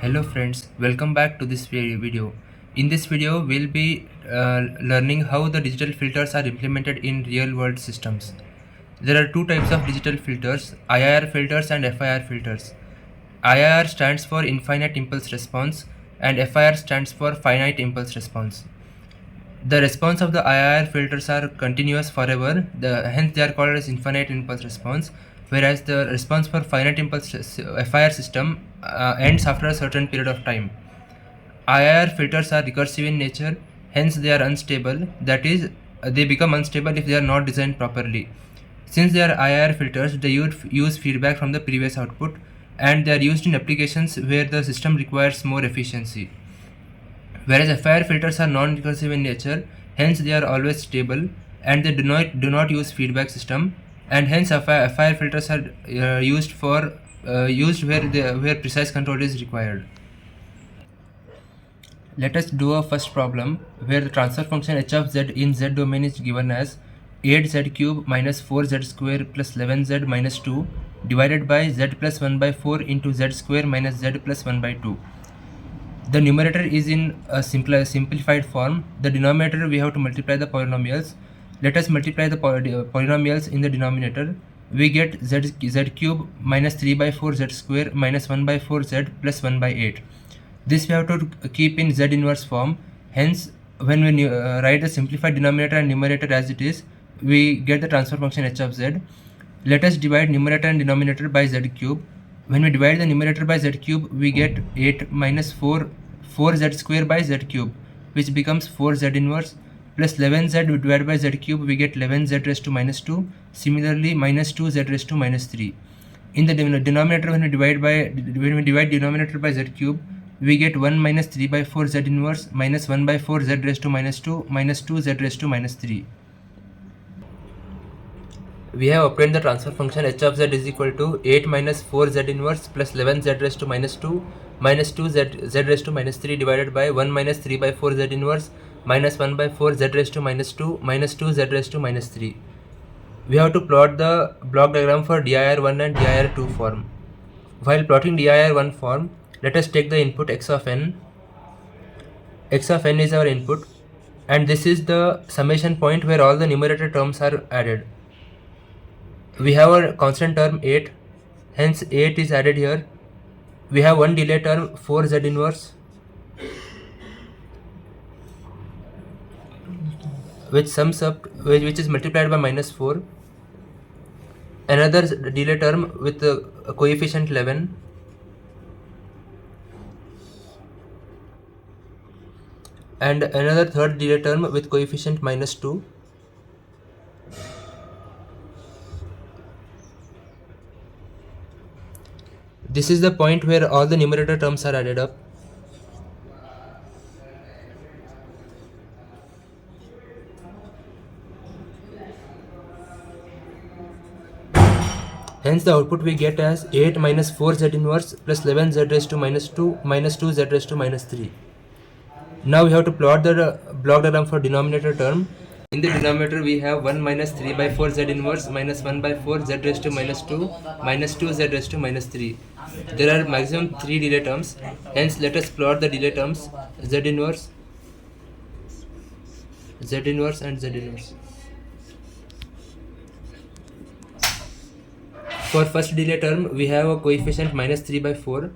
Hello friends, welcome back to this video. In this video, we'll be learning how the digital filters are implemented in real world systems. There are two types of digital filters, IIR filters and FIR filters. IIR stands for infinite impulse response and FIR stands for finite impulse response. The response of the IIR filters are continuous forever, hence they are called as infinite impulse response, whereas the response for finite impulse FIR system ends after a certain period of time. IIR filters are recursive in nature, hence they are unstable, that is, they become unstable if they are not designed properly. Since they are IIR filters, they use feedback from the previous output and they are used in applications where the system requires more efficiency. Whereas FIR filters are non-recursive in nature, hence they are always stable and they do not use feedback system, and hence FIR filters are used where precise control is required. Let us do a first problem where the transfer function h of z in z domain is given as 8z cube minus 4z square plus 11z minus 2 divided by z plus 1 by 4 into z square minus z plus 1 by 2. The numerator is in a simplified form. The denominator we have to multiply the polynomials. Let us multiply the polynomials in the denominator. We get z cube minus 3 by 4 z square minus 1 by 4 z plus 1 by 8. This we have to keep in z inverse form. Hence, when we write the simplified denominator and numerator as it is, we get the transfer function h of z. Let us divide numerator and denominator by z cube. When we divide the numerator by z cube, we get 8 minus 4z square by z cube, which becomes 4z inverse, plus 11z divided by z cube, we get 11z raised to minus 2. Similarly, minus 2z raised to minus 3. In the denominator, when we divide denominator by z cube, we get 1 minus 3 by 4 z inverse minus 1 by 4 z raised to minus 2 minus 2 z raised to minus 3. We have obtained the transfer function h of z is equal to 8 minus 4 z inverse plus 11 z raised to minus 2 minus 2 z raised to minus 3 divided by 1 minus 3 by 4 z inverse minus 1 by 4 z raised to minus 2 minus 2 z raised to minus 3. We have to plot the block diagram for DIR1 and DIR2 form. While plotting DIR1 form, let us take the input x of n. X of n is our input, and this is the summation point where all the numerator terms are added. We have a constant term 8, hence 8 is added here. We have one delay term 4z inverse, which sums up, which is multiplied by minus 4. Another delay term with a coefficient 11. And another third delay term with coefficient minus 2. This is the point where all the numerator terms are added up. Hence the output we get as 8 minus 4z inverse plus 11z raised to minus 2 minus 2z raised to minus 3. Now we have to plot the block diagram for denominator term. In the denominator we have 1 minus 3 by 4 z inverse minus 1 by 4 z raised to minus 2 minus 2 z raised to minus 3. There are maximum 3 delay terms, hence let us plot the delay terms z inverse and z inverse. For first delay term we have a coefficient minus 3 by 4.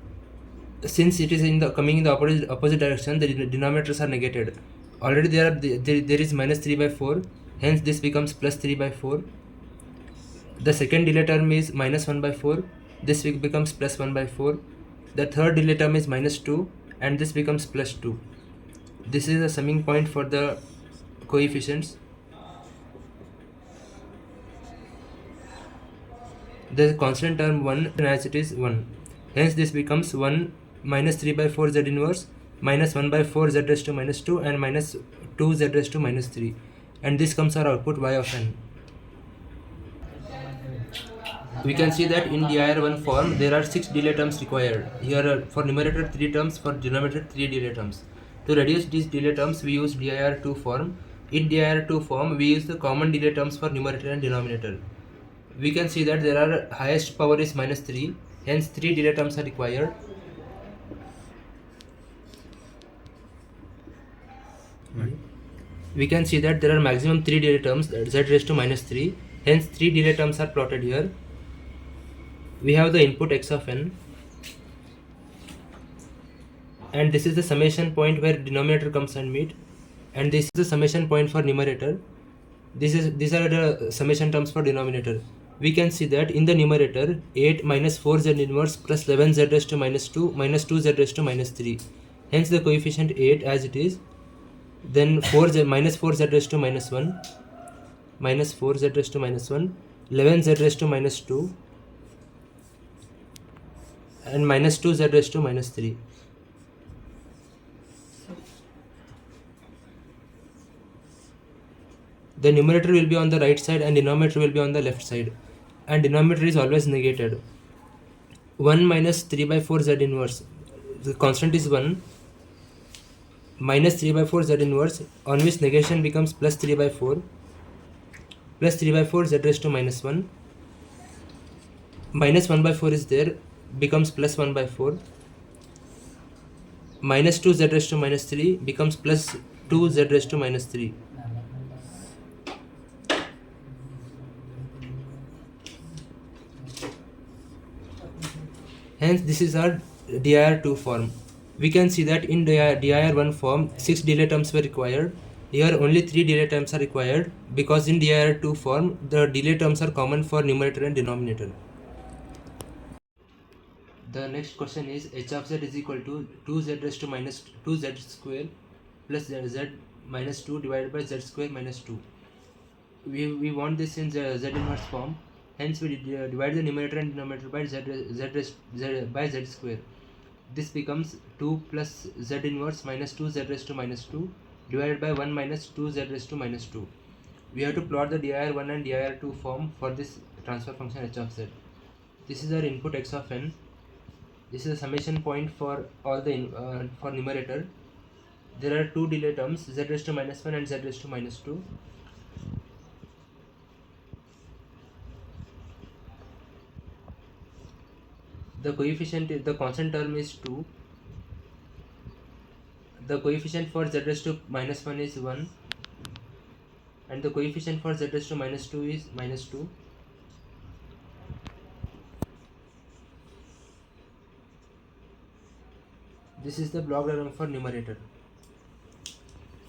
Since it is coming in the opposite direction, the denominators are negated. Already there is minus 3 by 4, hence this becomes plus 3 by 4. The second delay term is minus 1 by 4, this becomes plus 1 by 4. The third delay term is minus 2 and this becomes plus 2. This is the summing point for the coefficients. The constant term 1 as it is 1. Hence this becomes 1 minus 3 by 4 z inverse minus 1 by 4 z raised to minus 2 and minus 2 z raised to minus 3. And this comes our output y of n. We can see that in DIR1 form there are 6 delay terms required. Here are for numerator 3 terms, for denominator 3 delay terms. To reduce these delay terms we use DIR2 form. In DIR2 form we use the common delay terms for numerator and denominator. We can see that there are highest power is minus 3, hence 3 delay terms are required. we can see that there are maximum 3 delay terms, z raised to minus 3. Hence 3 delay terms are plotted here. We have the input x of n, and this is the summation point where denominator comes and meet, and this is the summation point for numerator. These are the summation terms for denominator. We can see that in the numerator 8 minus 4z inverse plus 11z raised to minus 2 minus 2z raised to minus 3. Hence the coefficient 8 as it is. Then 4z minus 4z raised to minus 1 minus 4z raised to minus 1, 11z raised to minus 2, and minus 2z raised to minus 3. The numerator will be on the right side and denominator will be on the left side, and denominator is always negated. 1 minus 3 by 4 z inverse, the constant is 1, minus 3 by 4 z inverse, on which negation becomes plus 3 by 4, plus 3 by 4 z raised to minus 1, minus 1 by 4 is there, becomes plus 1 by 4, minus 2 z raised to minus 3 becomes plus 2 z raised to minus 3. Hence this is our DIR2 form. We can see that in DIR1 form 6 delay terms were required. Here only 3 delay terms are required, because in DIR2 form the delay terms are common for numerator and denominator. The next question is h of z is equal to 2z raised to minus 2z square plus z minus 2 divided by z square minus 2. We want this in z inverse form. Hence we divide the numerator and denominator by z square. This becomes 2 plus z inverse minus 2z raised to minus 2 divided by 1 minus 2z raised to minus 2. We have to plot the DIR1 and DIR2 form for this transfer function h of z. This is our input x of n. This is a summation point for all the for numerator. There are two delay terms, z raised to minus 1 and z raised to minus 2. The coefficient, the constant term is 2. The coefficient for z raised to minus 1 is 1, and the coefficient for z raised to minus 2 is minus 2. This is the block diagram for numerator.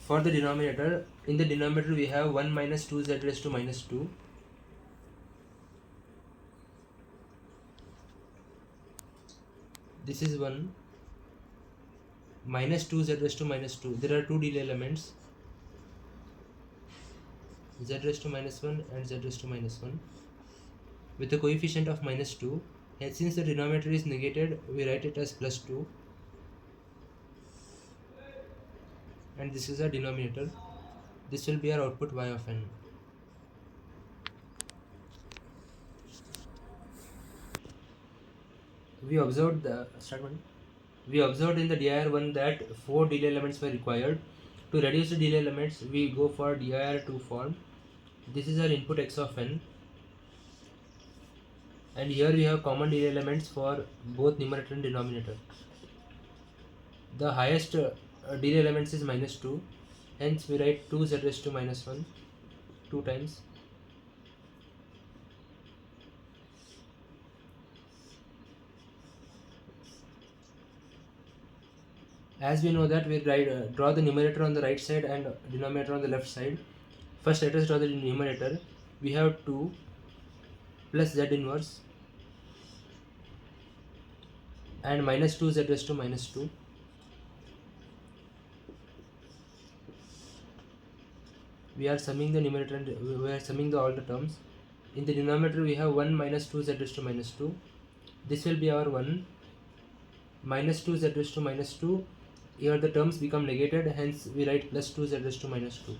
For the denominator, in the denominator we have 1 minus 2z raised to minus 2. This is 1 minus 2z raised to minus 2. There are two delay elements, z raised to minus 1 and z raised to minus 1, with a coefficient of minus 2. And since the denominator is negated, we write it as plus 2. And this is our denominator. This will be our output y of n. We observed in the DIR1 that 4 delay elements were required. To reduce the delay elements, we go for DIR2 form. This is our input x of n, and here we have common delay elements for both numerator and denominator. The highest delay elements is minus 2, hence we write 2z raised to minus 1 2 times. As we know that we draw the numerator on the right side and denominator on the left side. First let us draw the numerator. We have 2 plus z inverse and minus 2z raised to minus 2. We are summing the numerator and we are summing all the terms. In the denominator we have 1 minus 2z raised to minus 2. This will be our 1 minus 2z raised to minus 2. Here the terms become negated, hence we write plus 2z raised to minus 2.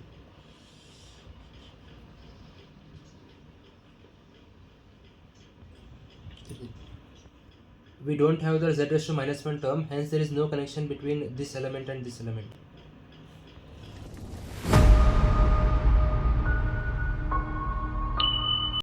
We don't have the z raised to minus 1 term, hence there is no connection between this element and this element.